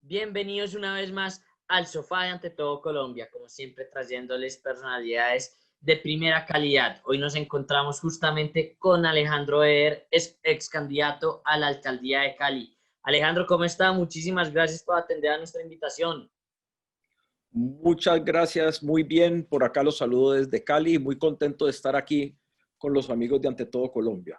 Bienvenidos una vez más al Sofá de Ante Todo Colombia, como siempre trayéndoles personalidades de primera calidad. Hoy nos encontramos justamente con Alejandro Eder, ex candidato a la alcaldía de Cali. Alejandro, ¿cómo está? Muchísimas gracias por atender a nuestra invitación. Muchas gracias, muy bien. Por acá los saludo desde Cali, muy contento de estar aquí con los amigos de Ante Todo Colombia.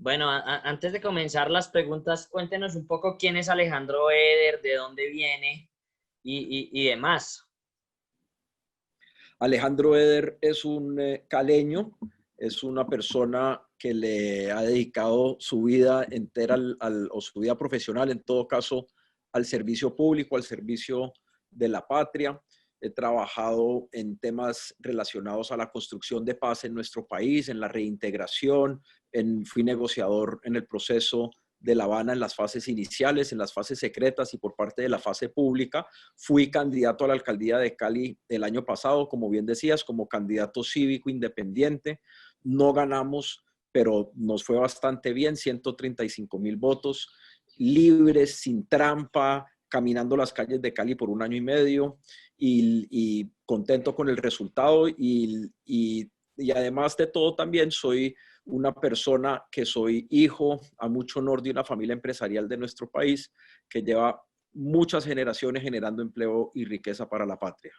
Bueno, antes de comenzar las preguntas, cuéntenos un poco quién es Alejandro Eder, de dónde viene y demás. Alejandro Eder es un caleño, es una persona que le ha dedicado su vida entera o su vida profesional, en todo caso, al servicio público, al servicio de la patria. He trabajado en temas relacionados a la construcción de paz en nuestro país, en la reintegración, fui negociador en el proceso de La Habana en las fases iniciales, en las fases secretas y por parte de la fase pública. Fui candidato a la alcaldía de Cali el año pasado, como bien decías, como candidato cívico independiente. No ganamos, pero nos fue bastante bien, 135,000 votos, libres, sin trampa, caminando las calles de Cali por un año y medio y contento con el resultado y además de todo también soy una persona que soy hijo a mucho honor de una familia empresarial de nuestro país que lleva muchas generaciones generando empleo y riqueza para la patria.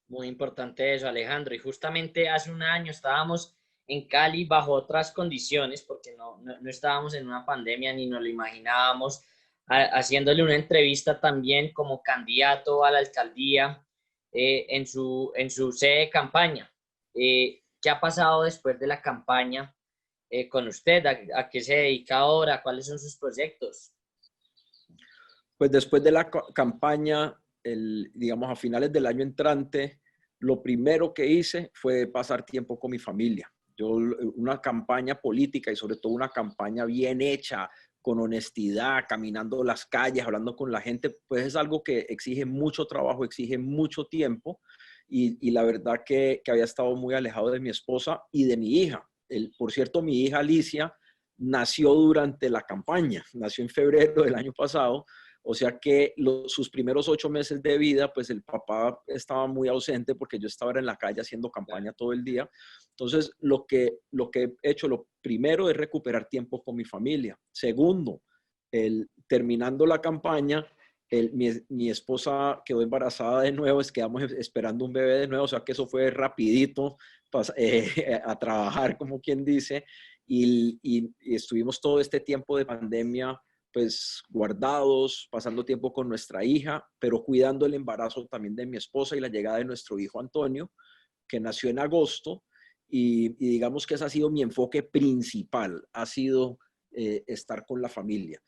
Muy importante eso, Alejandro. Y justamente hace un año estábamos en Cali bajo otras condiciones, porque no estábamos en una pandemia ni nos lo imaginábamos, haciéndole una entrevista también como candidato a la alcaldía en su sede de campaña. ¿Qué ha pasado después de la campaña con usted? ¿A qué se dedica ahora? ¿Cuáles son sus proyectos? Pues después de la campaña, digamos a finales del año entrante, lo primero que hice fue pasar tiempo con mi familia. Una campaña política y sobre todo una campaña bien hecha, con honestidad, caminando las calles, hablando con la gente, pues es algo que exige mucho trabajo, exige mucho tiempo y la verdad que había estado muy alejado de mi esposa y de mi hija. Por cierto, mi hija Alicia nació durante la campaña, nació en febrero del año pasado. O sea que sus primeros 8 meses de vida, pues el papá estaba muy ausente porque yo estaba en la calle haciendo campaña todo el día. Entonces, lo que he hecho, lo primero es recuperar tiempo con mi familia. Segundo, terminando la campaña, mi esposa quedó embarazada de nuevo, quedamos esperando un bebé de nuevo, o sea que eso fue rapidito a trabajar, como quien dice, y estuvimos todo este tiempo de pandemia pues guardados, pasando tiempo con nuestra hija, pero cuidando el embarazo también de mi esposa y la llegada de nuestro hijo Antonio, que nació en agosto, y digamos que ese ha sido mi enfoque principal, ha sido estar con la familia.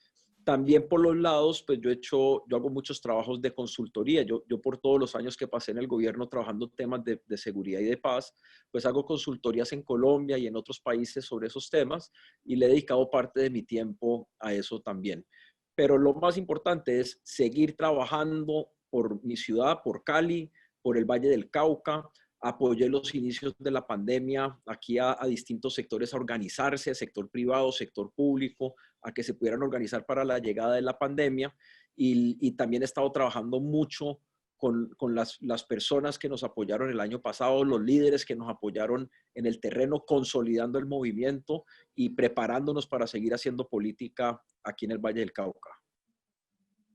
También por los lados, pues yo hago muchos trabajos de consultoría. Yo por todos los años que pasé en el gobierno trabajando temas de seguridad y de paz, pues hago consultorías en Colombia y en otros países sobre esos temas y le he dedicado parte de mi tiempo a eso también. Pero lo más importante es seguir trabajando por mi ciudad, por Cali, por el Valle del Cauca. Apoyé los inicios de la pandemia aquí a distintos sectores a organizarse, sector privado, sector público, a que se pudieran organizar para la llegada de la pandemia y también he estado trabajando mucho con las personas que nos apoyaron el año pasado, los líderes que nos apoyaron en el terreno, consolidando el movimiento y preparándonos para seguir haciendo política aquí en el Valle del Cauca.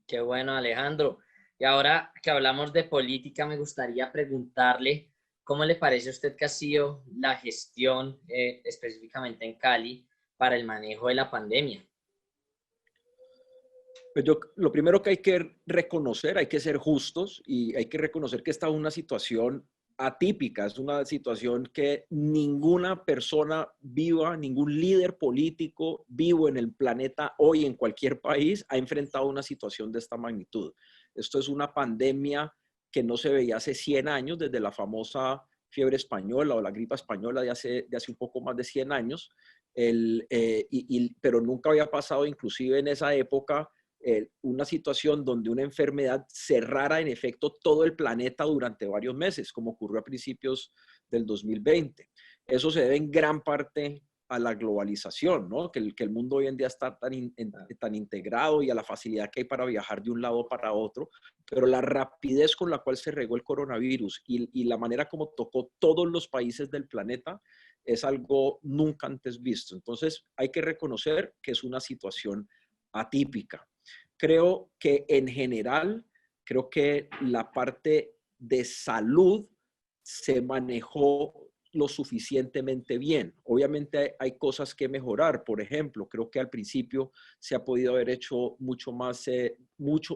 Qué bueno, Alejandro. Y ahora que hablamos de política, me gustaría preguntarle cómo le parece a usted que ha sido la gestión específicamente en Cali para el manejo de la pandemia. Pues lo primero que hay que reconocer, hay que ser justos y hay que reconocer que esta es una situación atípica, es una situación que ninguna persona viva, ningún líder político vivo en el planeta hoy en cualquier país ha enfrentado una situación de esta magnitud. Esto es una pandemia que no se veía hace 100 años, desde la famosa fiebre española o la gripa española de hace un poco más de 100 años, pero nunca había pasado inclusive en esa época una situación donde una enfermedad cerrara en efecto todo el planeta durante varios meses, como ocurrió a principios del 2020. Eso se debe en gran parte a la globalización, ¿no? Que el mundo hoy en día está tan integrado y a la facilidad que hay para viajar de un lado para otro, pero la rapidez con la cual se regó el coronavirus y la manera como tocó todos los países del planeta es algo nunca antes visto. Entonces hay que reconocer que es una situación atípica. Creo que en general, creo que la parte de salud se manejó lo suficientemente bien. Obviamente hay cosas que mejorar. Por ejemplo, creo que al principio se ha podido haber hecho mucho más,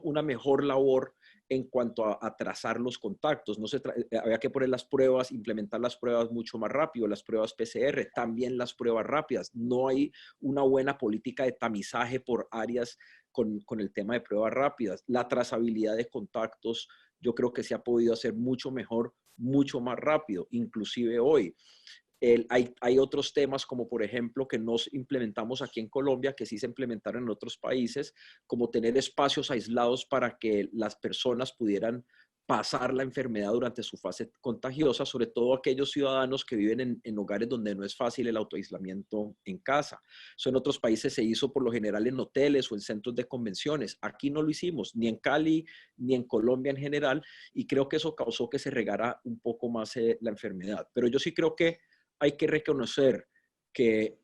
una mejor labor en cuanto a trazar los contactos. No había que poner las pruebas, implementar las pruebas mucho más rápido, las pruebas PCR, también las pruebas rápidas. No hay una buena política de tamizaje por áreas con el tema de pruebas rápidas. La trazabilidad de contactos, yo creo que se ha podido hacer mucho mejor, mucho más rápido, inclusive hoy. Hay otros temas como por ejemplo que nos implementamos aquí en Colombia, que sí se implementaron en otros países, como tener espacios aislados para que las personas pudieran pasar la enfermedad durante su fase contagiosa, sobre todo aquellos ciudadanos que viven en hogares donde no es fácil el autoaislamiento en casa. Eso en otros países se hizo por lo general en hoteles o en centros de convenciones. Aquí no lo hicimos, ni en Cali, ni en Colombia en general, y creo que eso causó que se regara un poco más la enfermedad. Pero yo sí creo que hay que reconocer que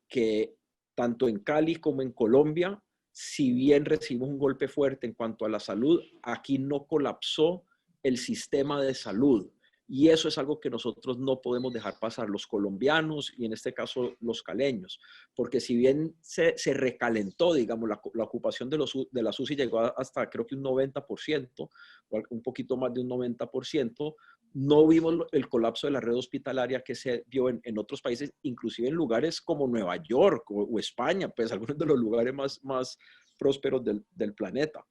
tanto en Cali como en Colombia, si bien recibimos un golpe fuerte en cuanto a la salud, aquí no colapsó el sistema de salud. Y eso es algo que nosotros no podemos dejar pasar, los colombianos y en este caso los caleños, porque si bien se recalentó, digamos, la ocupación de las UCI llegó hasta creo que un 90%, o un poquito más de un 90%, no vimos el colapso de la red hospitalaria que se vio en otros países, inclusive en lugares como Nueva York o España, pues algunos de los lugares más prósperos del planeta.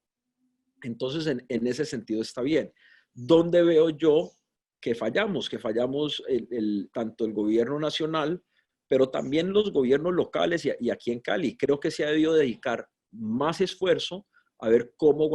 Entonces, en ese sentido está bien. ¿Dónde veo yo que fallamos? Que fallamos tanto el gobierno nacional, pero también los gobiernos locales y aquí en Cali. Creo que se ha debido dedicar más esfuerzo a ver cómo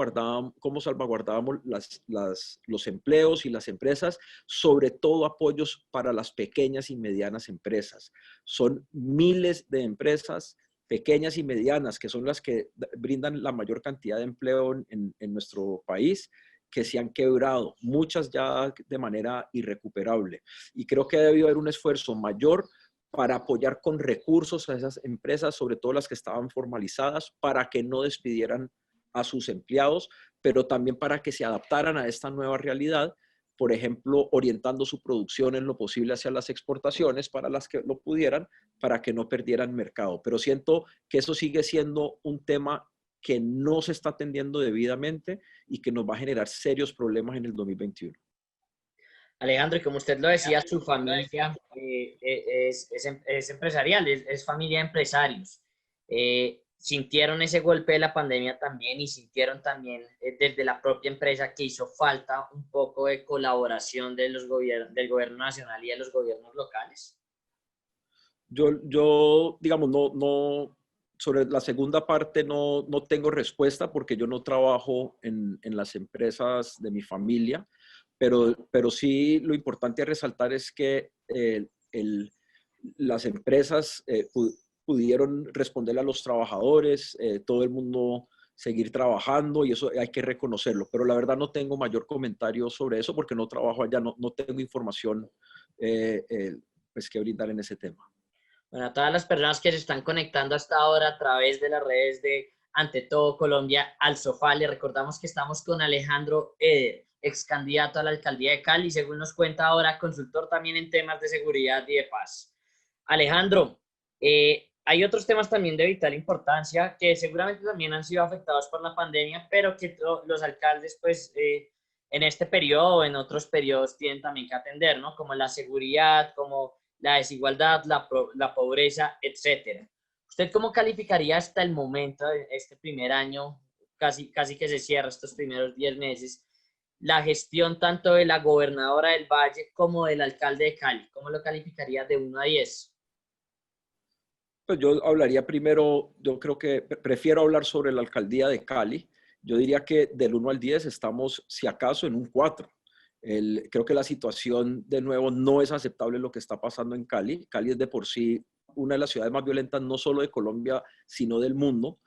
salvaguardábamos los empleos y las empresas, sobre todo apoyos para las pequeñas y medianas empresas. Son miles de empresas pequeñas y medianas, que son las que brindan la mayor cantidad de empleo en nuestro país, que se han quebrado, muchas ya de manera irrecuperable. Y creo que ha debido haber un esfuerzo mayor para apoyar con recursos a esas empresas, sobre todo las que estaban formalizadas, para que no despidieran a sus empleados, pero también para que se adaptaran a esta nueva realidad, por ejemplo, orientando su producción en lo posible hacia las exportaciones para las que lo pudieran, para que no perdieran mercado. Pero siento que eso sigue siendo un tema que no se está atendiendo debidamente y que nos va a generar serios problemas en el 2021. Alejandro, y como usted lo decía, su familia es empresarial, es familia de empresarios. Sintieron ese golpe de la pandemia también y sintieron también desde la propia empresa que hizo falta un poco de colaboración de del gobierno nacional y de los gobiernos locales. Yo digamos, sobre la segunda parte no tengo respuesta porque yo no trabajo en las empresas de mi familia, pero sí lo importante a resaltar es que las empresas pudieron responderle a los trabajadores, todo el mundo seguir trabajando y eso hay que reconocerlo. Pero la verdad no tengo mayor comentario sobre eso porque no trabajo allá, no tengo información pues que brindar en ese tema. Bueno, a todas las personas que se están conectando hasta ahora a través de las redes de Ante Todo Colombia al Sofá, le recordamos que estamos con Alejandro Eder, ex candidato a la alcaldía de Cali, según nos cuenta ahora, consultor también en temas de seguridad y de paz. Alejandro, hay otros temas también de vital importancia que seguramente también han sido afectados por la pandemia, pero que los alcaldes, pues, en este periodo o en otros periodos tienen también que atender, ¿no? Como la seguridad, como la desigualdad, la pobreza, etcétera. ¿Usted cómo calificaría hasta el momento, este primer año, casi que se cierra estos primeros 10 meses, la gestión tanto de la gobernadora del Valle como del alcalde de Cali? ¿Cómo lo calificaría de 1 a 10? Pues yo hablaría primero, yo creo que prefiero hablar sobre la alcaldía de Cali. Yo diría que del 1 al 10 estamos, si acaso, en un 4. Creo que la situación, de nuevo, no es aceptable lo que está pasando en Cali. Cali es de por sí una de las ciudades más violentas no solo de Colombia, sino del mundo.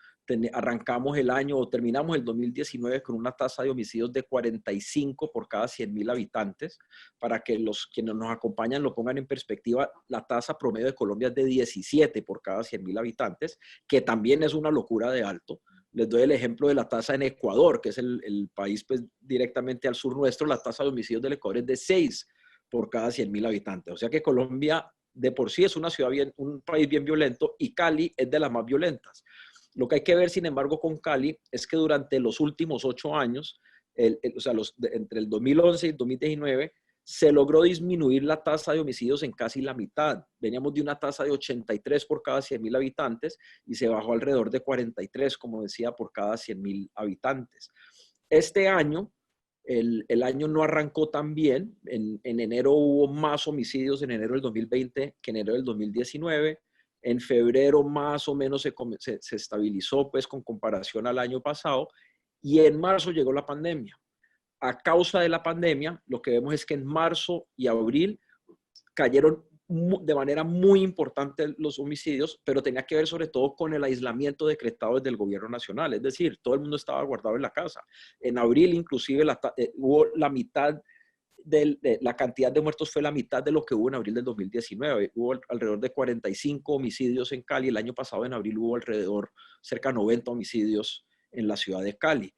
Arrancamos el año o terminamos el 2019 con una tasa de homicidios de 45 por cada 100.000 habitantes. Para que los quienes nos acompañan lo pongan en perspectiva, la tasa promedio de Colombia es de 17 por cada 100.000 habitantes, que también es una locura de alto. Les doy el ejemplo de la tasa en Ecuador, que es el país pues, directamente al sur nuestro. La tasa de homicidios del Ecuador es de 6 por cada 100.000 habitantes. O sea que Colombia de por sí es una ciudad un país bien violento, y Cali es de las más violentas. Lo que hay que ver, sin embargo, con Cali es que durante los últimos 8 años, o sea, entre el 2011 y el 2019, se logró disminuir la tasa de homicidios en casi la mitad. Veníamos de una tasa de 83 por cada 100.000 habitantes y se bajó alrededor de 43, como decía, por cada 100.000 habitantes. Este año, el año no arrancó tan bien. En enero hubo más homicidios en enero del 2020 que en enero del 2019. En febrero más o menos se estabilizó pues con comparación al año pasado, y en marzo llegó la pandemia. A causa de la pandemia, lo que vemos es que en marzo y abril cayeron de manera muy importante los homicidios, pero tenía que ver sobre todo con el aislamiento decretado desde el gobierno nacional. Es decir, todo el mundo estaba guardado en la casa. En abril inclusive hubo la mitad la cantidad de muertos fue la mitad de lo que hubo en abril del 2019. Hubo alrededor de 45 homicidios en Cali. El año pasado, en abril, hubo alrededor cerca de 90 homicidios en la ciudad de Cali.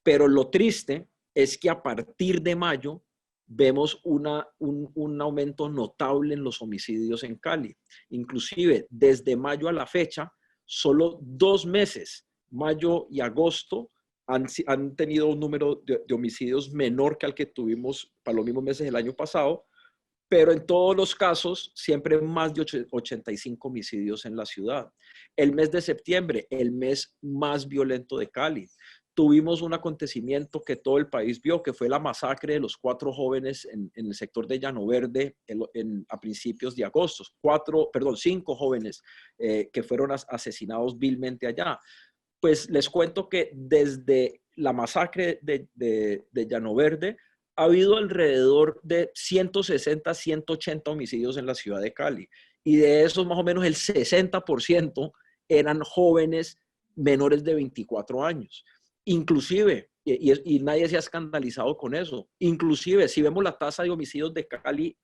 Pero lo triste es que a partir de mayo vemos un aumento notable en los homicidios en Cali. Inclusive, desde mayo a la fecha, solo 2 meses, mayo y agosto, han tenido un número de homicidios menor que al que tuvimos para los mismos meses del año pasado, pero en todos los casos siempre más de 85 homicidios en la ciudad. El mes de septiembre, el mes más violento de Cali. Tuvimos un acontecimiento que todo el país vio, que fue la masacre de los 4 jóvenes en el sector de Llano Verde a principios de agosto. 5 jóvenes que fueron asesinados vilmente allá. Pues les cuento que desde la masacre de Llano Verde ha habido alrededor de 160, 180 homicidios en la ciudad de Cali. Y de esos más o menos el 60% eran jóvenes menores de 24 años. Inclusive, y nadie se ha escandalizado con eso, inclusive si vemos la tasa de homicidios de Cali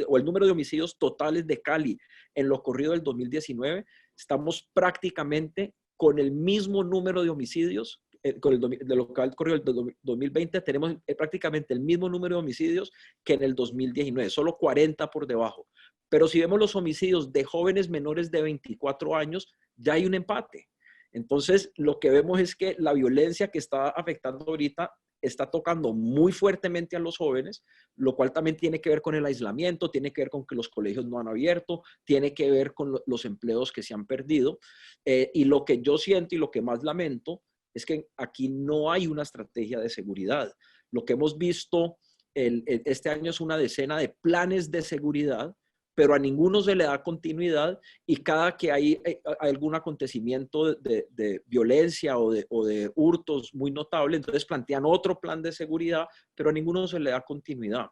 o el número de homicidios totales de Cali en lo corrido del 2019, estamos prácticamente con el mismo número de homicidios, de lo que ha corrido el 2020, tenemos prácticamente el mismo número de homicidios que en el 2019, solo 40 por debajo. Pero si vemos los homicidios de jóvenes menores de 24 años, ya hay un empate. Entonces, lo que vemos es que la violencia que está afectando ahorita está tocando muy fuertemente a los jóvenes, lo cual también tiene que ver con el aislamiento, tiene que ver con que los colegios no han abierto, tiene que ver con los empleos que se han perdido. Y lo que yo siento y lo que más lamento es que aquí no hay una estrategia de seguridad. Lo que hemos visto este año es una decena de planes de seguridad, pero a ninguno se le da continuidad, y cada que hay algún acontecimiento de violencia o de hurtos muy notable, entonces plantean otro plan de seguridad, pero a ninguno se le da continuidad.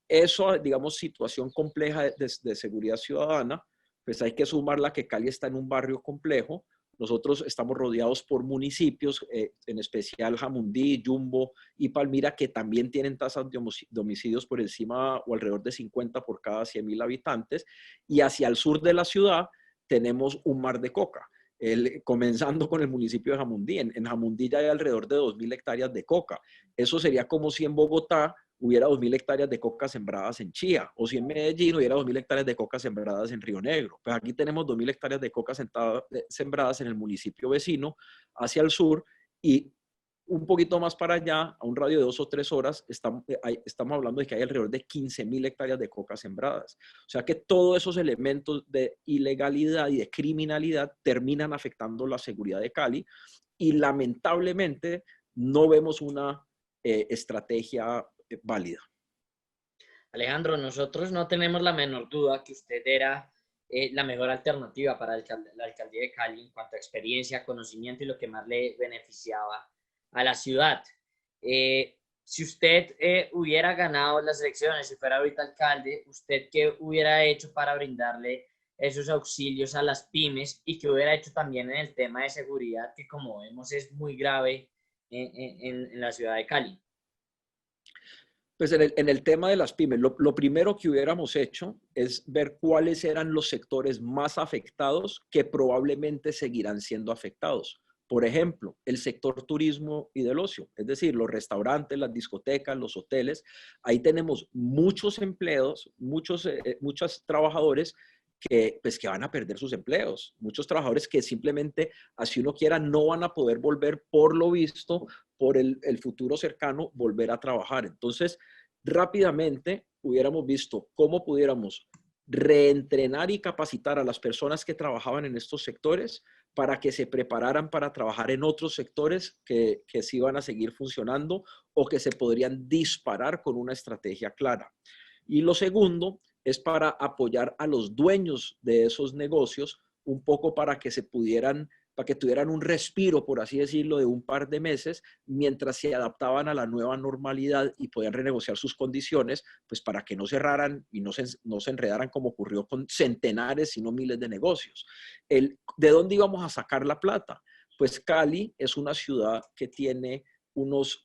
Eso, digamos, situación compleja de seguridad ciudadana, pues hay que sumarla que Cali está en un barrio complejo. Nosotros estamos rodeados por municipios, en especial Jamundí, Yumbo y Palmira, que también tienen tasas de homicidios por encima o alrededor de 50 por cada 100.000 habitantes. Y hacia el sur de la ciudad tenemos un mar de coca, comenzando con el municipio de Jamundí. En Jamundí ya hay alrededor de 2.000 hectáreas de coca. Eso sería como si en Bogotá hubiera 2.000 hectáreas de coca sembradas en Chía, o si en Medellín hubiera 2.000 hectáreas de coca sembradas en Río Negro. Pues aquí tenemos 2.000 hectáreas de coca sembradas en el municipio vecino hacia el sur, y un poquito más para allá, a un radio de 2 o 3 horas, estamos hablando de que hay alrededor de 15.000 hectáreas de coca sembradas. O sea que todos esos elementos de ilegalidad y de criminalidad terminan afectando la seguridad de Cali, y lamentablemente no vemos una estrategia válida. Alejandro, nosotros no tenemos la menor duda que usted era la mejor alternativa para la alcaldía de Cali en cuanto a experiencia, conocimiento y lo que más le beneficiaba a la ciudad. Si usted hubiera ganado las elecciones, si fuera ahorita alcalde, ¿usted qué hubiera hecho para brindarle esos auxilios a las pymes y que hubiera hecho también en el tema de seguridad, que como vemos es muy grave en la ciudad de Cali? Pues en el tema de las pymes, lo primero que hubiéramos hecho es ver cuáles eran los sectores más afectados que probablemente seguirán siendo afectados. Por ejemplo, el sector turismo y del ocio, es decir, los restaurantes, las discotecas, los hoteles. Ahí tenemos muchos empleos, muchos trabajadores que van a perder sus empleos. Muchos trabajadores que simplemente, así uno quiera, no van a poder volver, por lo visto, por el futuro cercano, volver a trabajar. Entonces, rápidamente hubiéramos visto cómo pudiéramos reentrenar y capacitar a las personas que trabajaban en estos sectores para que se prepararan para trabajar en otros sectores que sí van a seguir funcionando o que se podrían disparar con una estrategia clara. Y lo segundo es para apoyar a los dueños de esos negocios un poco para que tuvieran un respiro, por así decirlo, de un par de meses mientras se adaptaban a la nueva normalidad y podían renegociar sus condiciones, pues para que no cerraran y no se enredaran como ocurrió con centenares, sino miles de negocios. ¿De dónde íbamos a sacar la plata? Pues Cali es una ciudad que tiene unos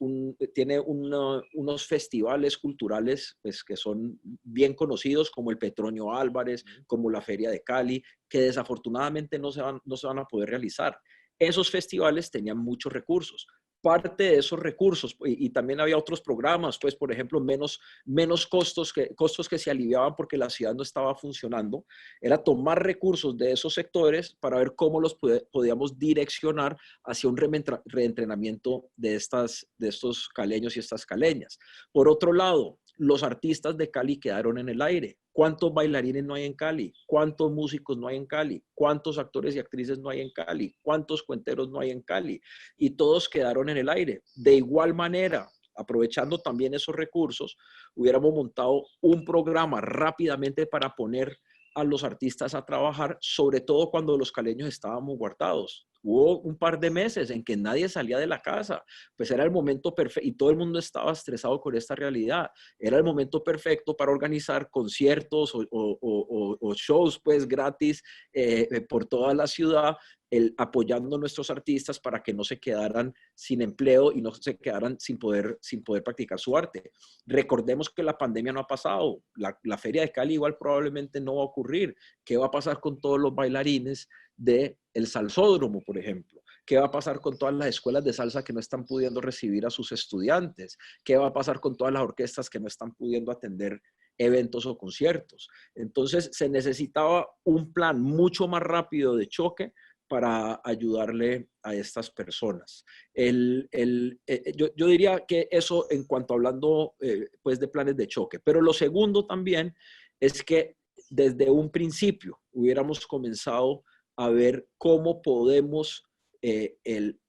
festivales culturales pues, que son bien conocidos, como el Petronio Álvarez, como la Feria de Cali, que desafortunadamente no se van a poder realizar. Esos festivales tenían muchos recursos. Parte de esos recursos, y también había otros programas, pues por ejemplo, menos costos que se aliviaban porque la ciudad no estaba funcionando, era tomar recursos de esos sectores para ver cómo los podíamos direccionar hacia un reentrenamiento de estos caleños y estas caleñas. Por otro lado, los artistas de Cali quedaron en el aire. ¿Cuántos bailarines no hay en Cali? ¿Cuántos músicos no hay en Cali? ¿Cuántos actores y actrices no hay en Cali? ¿Cuántos cuenteros no hay en Cali? Y todos quedaron en el aire. De igual manera, aprovechando también esos recursos, hubiéramos montado un programa rápidamente para poner a los artistas a trabajar, sobre todo cuando los caleños estábamos guardados. Hubo un par de meses en que nadie salía de la casa, pues era el momento perfecto y todo el mundo estaba estresado con esta realidad. Era el momento perfecto para organizar conciertos o shows pues gratis por toda la ciudad, apoyando a nuestros artistas para que no se quedaran sin empleo y no se quedaran sin poder practicar su arte. Recordemos que la pandemia no ha pasado. La Feria de Cali igual probablemente no va a ocurrir. ¿Qué va a pasar con todos los bailarines del Salsódromo, por ejemplo? ¿Qué va a pasar con todas las escuelas de salsa que no están pudiendo recibir a sus estudiantes? ¿Qué va a pasar con todas las orquestas que no están pudiendo atender eventos o conciertos? Entonces se necesitaba un plan mucho más rápido de choque para ayudarle a estas personas. Yo diría que eso en cuanto hablando pues de planes de choque. Pero lo segundo también es que desde un principio hubiéramos comenzado a ver cómo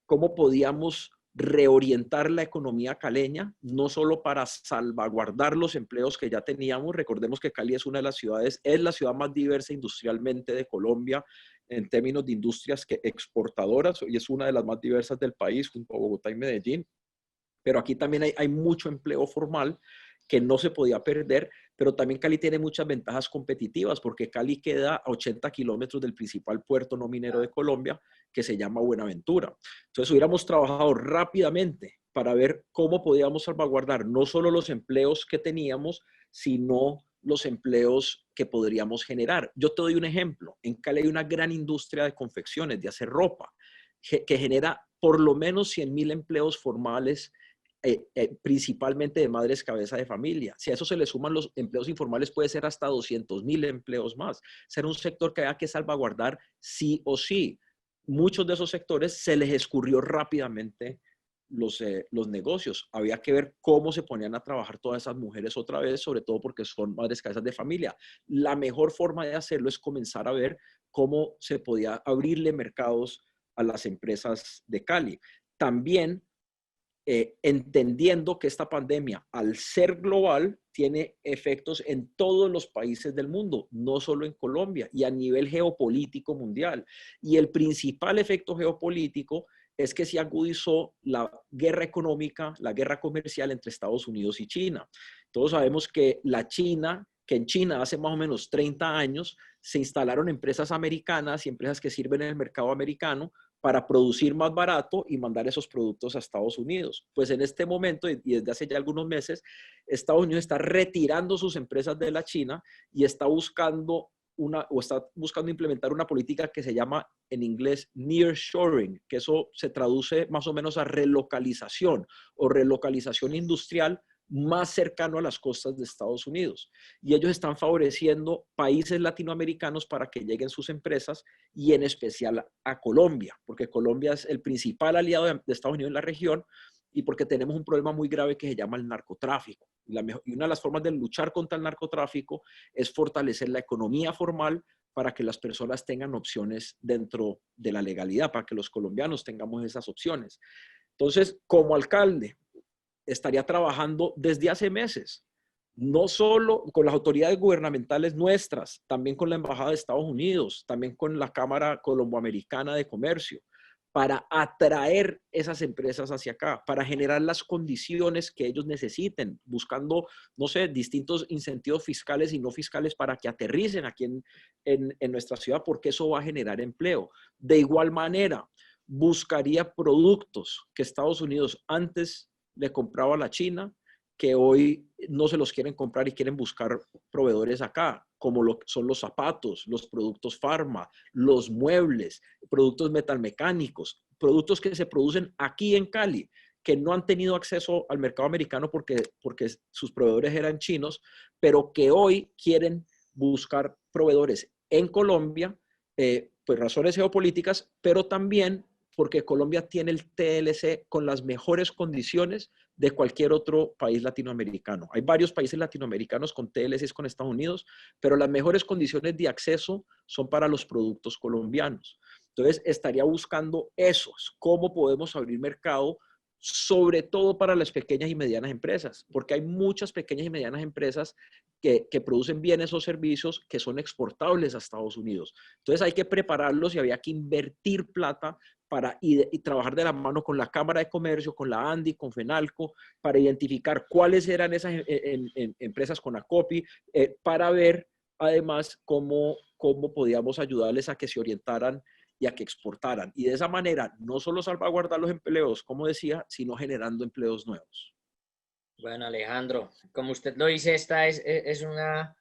cómo podíamos reorientar la economía caleña, no solo para salvaguardar los empleos que ya teníamos. Recordemos que Cali es una de las ciudades, es la ciudad más diversa industrialmente de Colombia en términos de industrias exportadoras y es una de las más diversas del país junto a Bogotá y Medellín. Pero aquí también hay mucho empleo formal que no se podía perder, pero también Cali tiene muchas ventajas competitivas porque Cali queda a 80 kilómetros del principal puerto no minero de Colombia, que se llama Buenaventura. Entonces hubiéramos trabajado rápidamente para ver cómo podíamos salvaguardar no solo los empleos que teníamos, sino los empleos que podríamos generar. Yo te doy un ejemplo. En Cali hay una gran industria de confecciones, de hacer ropa, que genera por lo menos 100,000 empleos formales, principalmente de madres cabeza de familia. Si a eso se le suman los empleos informales, puede ser hasta 200,000 empleos más. Ser un sector que haya que salvaguardar sí o sí. Muchos de esos sectores se les escurrió rápidamente los negocios. Había que ver cómo se ponían a trabajar todas esas mujeres otra vez, sobre todo porque son madres cabezas de familia. La mejor forma de hacerlo es comenzar a ver cómo se podía abrirle mercados a las empresas de Cali. También entendiendo que esta pandemia, al ser global, tiene efectos en todos los países del mundo, no solo en Colombia, y a nivel geopolítico mundial. Y el principal efecto geopolítico es que se agudizó la guerra económica, la guerra comercial entre Estados Unidos y China. Todos sabemos que en China hace más o menos 30 años se instalaron empresas americanas y empresas que sirven en el mercado americano para producir más barato y mandar esos productos a Estados Unidos. Pues en este momento, y desde hace ya algunos meses, Estados Unidos está retirando sus empresas de la China y está buscando implementar una política que se llama en inglés nearshoring, que eso se traduce más o menos a relocalización o relocalización industrial más cercano a las costas de Estados Unidos. Y ellos están favoreciendo países latinoamericanos para que lleguen sus empresas y en especial a Colombia, porque Colombia es el principal aliado de Estados Unidos en la región y porque tenemos un problema muy grave que se llama el narcotráfico. Y una de las formas de luchar contra el narcotráfico es fortalecer la economía formal para que las personas tengan opciones dentro de la legalidad, para que los colombianos tengamos esas opciones. Entonces, como alcalde, estaría trabajando desde hace meses, no solo con las autoridades gubernamentales nuestras, también con la Embajada de Estados Unidos, también con la Cámara Colomboamericana de Comercio, para atraer esas empresas hacia acá, para generar las condiciones que ellos necesiten, buscando, no sé, distintos incentivos fiscales y no fiscales para que aterricen aquí en nuestra ciudad, porque eso va a generar empleo. De igual manera, buscaría productos que Estados Unidos antes le compraba a la China, que hoy no se los quieren comprar y quieren buscar proveedores acá, como son los zapatos, los productos farma, los muebles, productos metalmecánicos, productos que se producen aquí en Cali, que no han tenido acceso al mercado americano porque sus proveedores eran chinos, pero que hoy quieren buscar proveedores en Colombia, pues razones geopolíticas, pero también porque Colombia tiene el TLC con las mejores condiciones de cualquier otro país latinoamericano. Hay varios países latinoamericanos con TLCs con Estados Unidos, pero las mejores condiciones de acceso son para los productos colombianos. Entonces, estaría buscando esos, cómo podemos abrir mercado, sobre todo para las pequeñas y medianas empresas, porque hay muchas pequeñas y medianas empresas que producen bienes o servicios que son exportables a Estados Unidos. Entonces, hay que prepararlos y había que invertir plata para y trabajar de la mano con la Cámara de Comercio, con la ANDI, con FENALCO, para identificar cuáles eran esas empresas con ACOPI, para ver además cómo podíamos ayudarles a que se orientaran y a que exportaran. Y de esa manera, no solo salvaguardar los empleos, como decía, sino generando empleos nuevos. Bueno, Alejandro, como usted lo dice, esta es una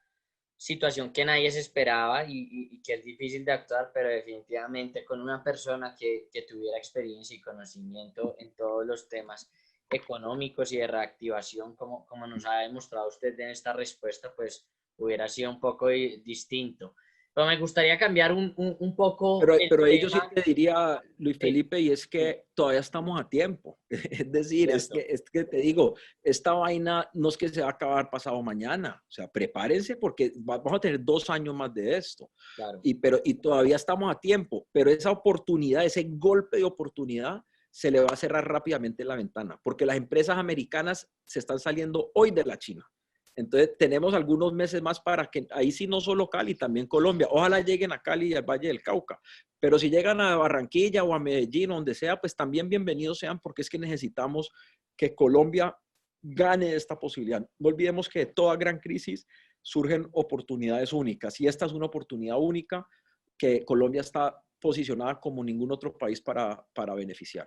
situación que nadie se esperaba y que es difícil de actuar, pero definitivamente con una persona que tuviera experiencia y conocimiento en todos los temas económicos y de reactivación, como nos ha demostrado usted en esta respuesta, pues hubiera sido un poco distinto. Pero me gustaría cambiar un poco el Pero ellos sí tema. te diría, Luis Sí, Felipe, y es sí, que todavía estamos a tiempo. Es decir, cierto, es que te digo, esta vaina no es que se va a acabar pasado mañana. O sea, prepárense porque vamos a tener 2 años más de esto. claro. Y todavía estamos a tiempo, pero esa oportunidad, ese golpe de oportunidad, se le va a cerrar rápidamente la ventana, porque las empresas americanas se están saliendo hoy de la China. Entonces, tenemos algunos meses más para que, ahí sí no solo Cali, también Colombia. Ojalá lleguen a Cali y al Valle del Cauca. Pero si llegan a Barranquilla o a Medellín o donde sea, pues también bienvenidos sean porque es que necesitamos que Colombia gane esta posibilidad. No olvidemos que de toda gran crisis surgen oportunidades únicas y esta es una oportunidad única que Colombia está posicionada como ningún otro país para beneficiar.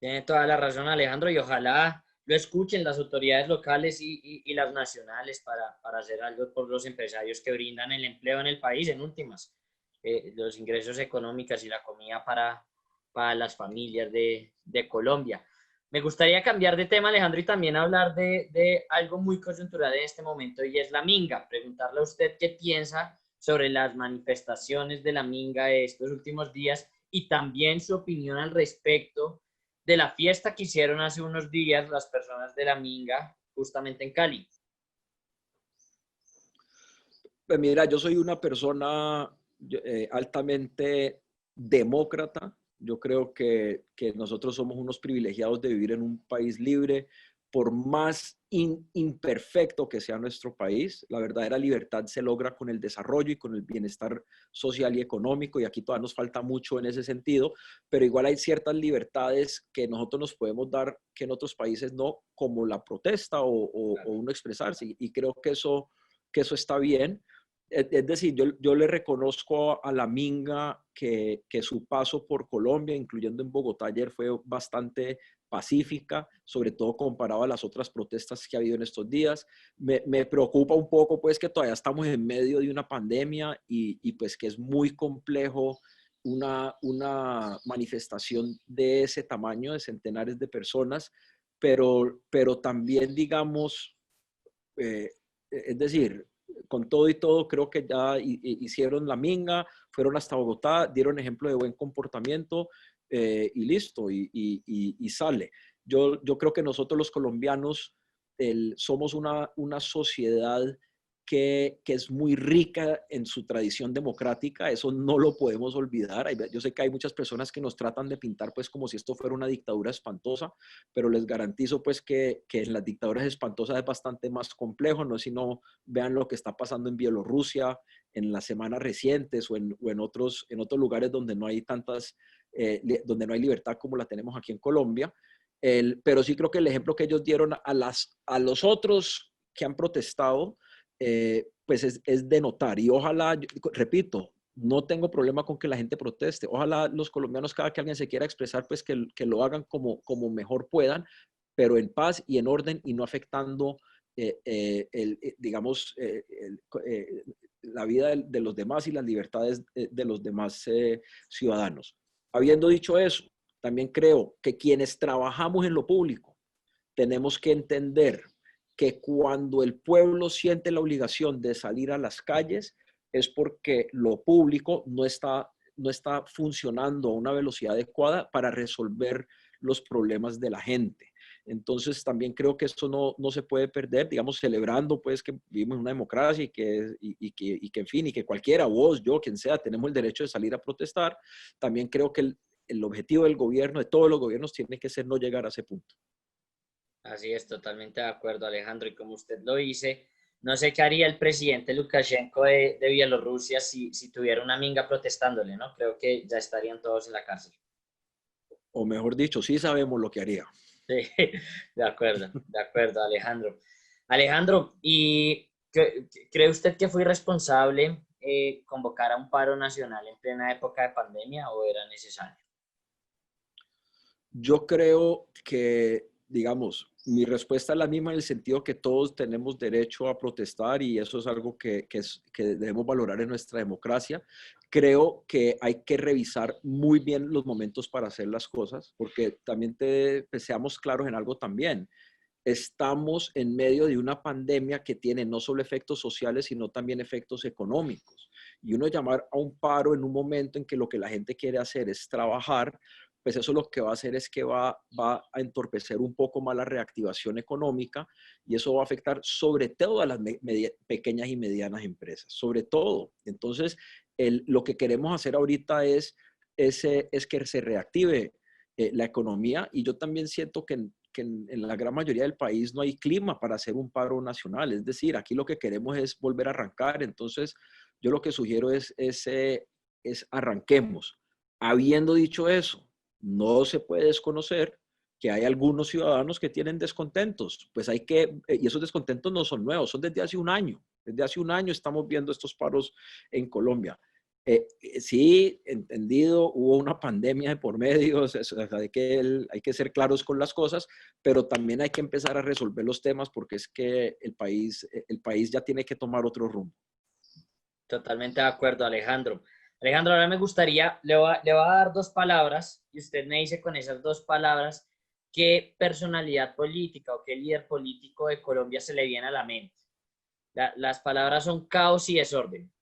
Tiene toda la razón, Alejandro, y ojalá lo escuchen las autoridades locales y las nacionales para hacer algo por los empresarios que brindan el empleo en el país, en últimas, los ingresos económicos y la comida para las familias de Colombia. Me gustaría cambiar de tema, Alejandro, y también hablar de algo muy coyuntural en este momento, y es la minga. Preguntarle a usted qué piensa sobre las manifestaciones de la minga de estos últimos días y también su opinión al respecto de la fiesta que hicieron hace unos días las personas de la Minga, justamente en Cali. Pues mira, yo soy una persona altamente demócrata. Yo creo que nosotros somos unos privilegiados de vivir en un país libre, por más imperfecto que sea nuestro país. La verdadera libertad se logra con el desarrollo y con el bienestar social y económico, y aquí todavía nos falta mucho en ese sentido, pero igual hay ciertas libertades que nosotros nos podemos dar que en otros países no, como la protesta o uno expresarse, y creo que eso está bien. Es decir, yo le reconozco a la Minga que su paso por Colombia, incluyendo en Bogotá ayer, fue bastante pacífica, sobre todo comparado a las otras protestas que ha habido en estos días. Me preocupa un poco pues que todavía estamos en medio de una pandemia y pues que es muy complejo una manifestación de ese tamaño, de centenares de personas, pero también digamos, eh, es decir, con todo y todo, creo que ya hicieron la minga, fueron hasta Bogotá, dieron ejemplo de buen comportamiento y listo, y sale. Yo creo que nosotros los colombianos somos una sociedad que es muy rica en su tradición democrática, eso no lo podemos olvidar. Yo sé que hay muchas personas que nos tratan de pintar pues como si esto fuera una dictadura espantosa, pero les garantizo pues que en las dictaduras espantosas es bastante más complejo, no sino vean lo que está pasando en Bielorrusia en las semanas recientes o en otros lugares donde no hay donde no hay libertad como la tenemos aquí en Colombia. Pero sí creo que el ejemplo que ellos dieron a los otros que han protestado, pues es de notar. Y ojalá, repito, no tengo problema con que la gente proteste. Ojalá los colombianos, cada que alguien se quiera expresar, pues que lo hagan como mejor puedan, pero en paz y en orden y no afectando, digamos, la vida de los demás y las libertades de los demás ciudadanos. Habiendo dicho eso, también creo que quienes trabajamos en lo público tenemos que entender que cuando el pueblo siente la obligación de salir a las calles es porque lo público no está funcionando a una velocidad adecuada para resolver los problemas de la gente. Entonces también creo que eso no se puede perder, digamos, celebrando pues que vivimos en una democracia y que en fin, y que cualquiera, vos, yo, quien sea, tenemos el derecho de salir a protestar. También creo que el objetivo del gobierno, de todos los gobiernos, tiene que ser no llegar a ese punto. Así es, totalmente de acuerdo, Alejandro. Y como usted lo dice, no sé qué haría el presidente Lukashenko de Bielorrusia si tuviera una minga protestándole, ¿no? Creo que ya estarían todos en la cárcel. O mejor dicho, sí sabemos lo que haría. Sí, de acuerdo, Alejandro. Alejandro, ¿y cree usted que fue irresponsable convocar a un paro nacional en plena época de pandemia o era necesario? Yo creo que, digamos, mi respuesta es la misma en el sentido que todos tenemos derecho a protestar y eso es algo que debemos valorar en nuestra democracia. Creo que hay que revisar muy bien los momentos para hacer las cosas, porque también pues, seamos claros en algo también. Estamos en medio de una pandemia que tiene no solo efectos sociales, sino también efectos económicos. Y uno llamar a un paro en un momento en que lo que la gente quiere hacer es trabajar, pues eso lo que va a hacer es que va a entorpecer un poco más la reactivación económica y eso va a afectar sobre todo a las pequeñas y medianas empresas, sobre todo. Entonces, lo que queremos hacer ahorita es que se reactive la economía y yo también siento que en la gran mayoría del país no hay clima para hacer un paro nacional. Es decir, aquí lo que queremos es volver a arrancar. Entonces, yo lo que sugiero es arranquemos. Habiendo dicho eso, no se puede desconocer que hay algunos ciudadanos que tienen descontentos. Pues y esos descontentos no son nuevos, son desde hace un año. Desde hace un año estamos viendo estos paros en Colombia. Sí, entendido, hubo una pandemia de por medio, o sea, hay que ser claros con las cosas, pero también hay que empezar a resolver los temas porque es que el país ya tiene que tomar otro rumbo. Totalmente de acuerdo, Alejandro. Alejandro, ahora me gustaría, le voy a dar dos palabras y usted me dice con esas dos palabras qué personalidad política o qué líder político de Colombia se le viene a la mente. Las palabras son caos y desorden.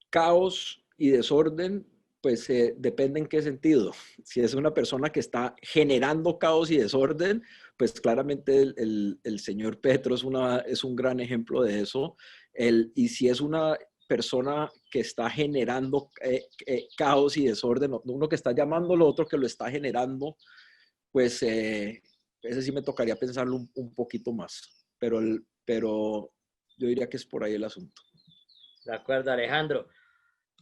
Caos y desorden, pues depende en qué sentido. Si es una persona que está generando caos y desorden, pues claramente el señor Petro es un gran ejemplo de eso. Y si es una persona que está generando caos y desorden, uno que está llamando lo otro que lo está generando, pues ese sí me tocaría pensarlo un poquito más. Pero yo diría que es por ahí el asunto. De acuerdo, Alejandro.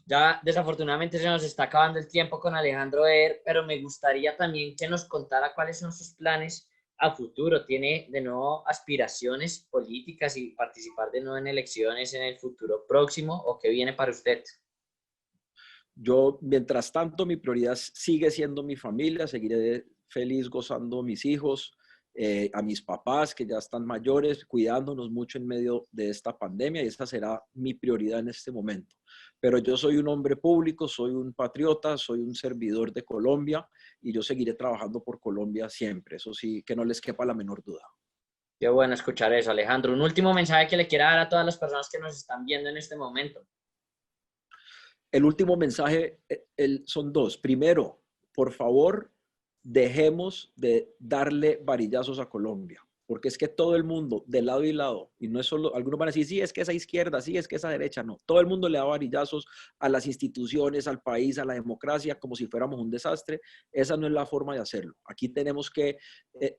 Ya desafortunadamente se nos está acabando el tiempo con Alejandro pero me gustaría también que nos contara cuáles son sus planes a futuro? ¿Tiene de nuevo aspiraciones políticas y participar de nuevo en elecciones en el futuro próximo o qué viene para usted? Yo, mientras tanto, mi prioridad sigue siendo mi familia, seguiré feliz gozando a mis hijos, a mis papás que ya están mayores, cuidándonos mucho en medio de esta pandemia y esta será mi prioridad en este momento. Pero yo soy un hombre público, soy un patriota, soy un servidor de Colombia y yo seguiré trabajando por Colombia siempre. Eso sí, que no les quepa la menor duda. Qué bueno escuchar eso, Alejandro. Un último mensaje que le quiera dar a todas las personas que nos están viendo en este momento. El último mensaje son dos. Primero, por favor, dejemos de darle varillazos a Colombia, porque es que todo el mundo, de lado y lado, y no es solo, algunos van a decir, sí, es que esa izquierda, sí, es que esa derecha, no. Todo el mundo le da varillazos a las instituciones, al país, a la democracia, como si fuéramos un desastre. Esa no es la forma de hacerlo. Aquí tenemos que,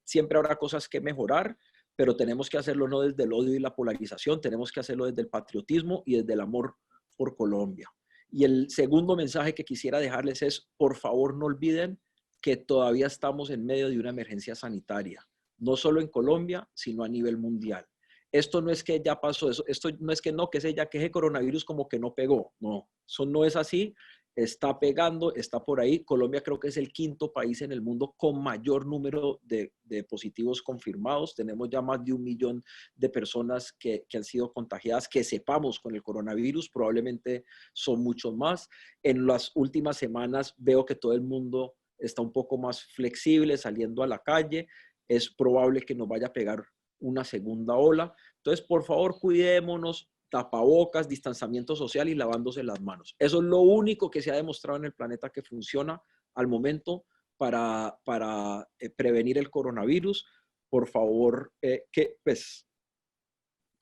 siempre habrá cosas que mejorar, pero tenemos que hacerlo no desde el odio y la polarización, tenemos que hacerlo desde el patriotismo y desde el amor por Colombia. Y el segundo mensaje que quisiera dejarles es, por favor, no olviden que todavía estamos en medio de una emergencia sanitaria, no solo en Colombia, sino a nivel mundial. Esto no es que ya pasó, esto no es que no, que ese coronavirus como que no pegó, no, eso no es así, está pegando, está por ahí. Colombia creo que es el quinto país en el mundo con mayor número de positivos confirmados. Tenemos ya más de 1 millón de personas que han sido contagiadas, que sepamos con el coronavirus, probablemente son muchos más. En las últimas semanas veo que todo el mundo está un poco más flexible saliendo a la calle. Es probable que nos vaya a pegar una segunda ola. Entonces, por favor, cuidémonos, tapabocas, distanciamiento social y lavándose las manos. Eso es lo único que se ha demostrado en el planeta que funciona al momento para prevenir el coronavirus. Por favor, que pues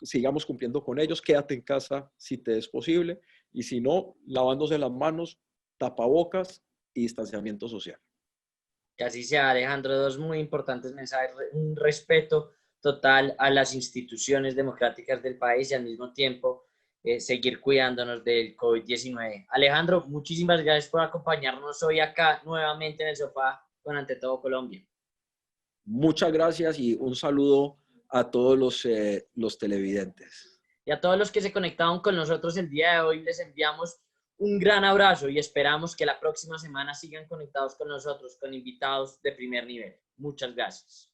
sigamos cumpliendo con ellos. Quédate en casa si te es posible y si no, lavándose las manos, tapabocas y distanciamiento social. Que así sea, Alejandro. Dos muy importantes mensajes. Un respeto total a las instituciones democráticas del país y al mismo tiempo seguir cuidándonos del COVID-19. Alejandro, muchísimas gracias por acompañarnos hoy acá nuevamente en el sofá con Ante Todo Colombia. Muchas gracias y un saludo a todos los televidentes. Y a todos los que se conectaron con nosotros el día de hoy, les enviamos un gran abrazo y esperamos que la próxima semana sigan conectados con nosotros, con invitados de primer nivel. Muchas gracias.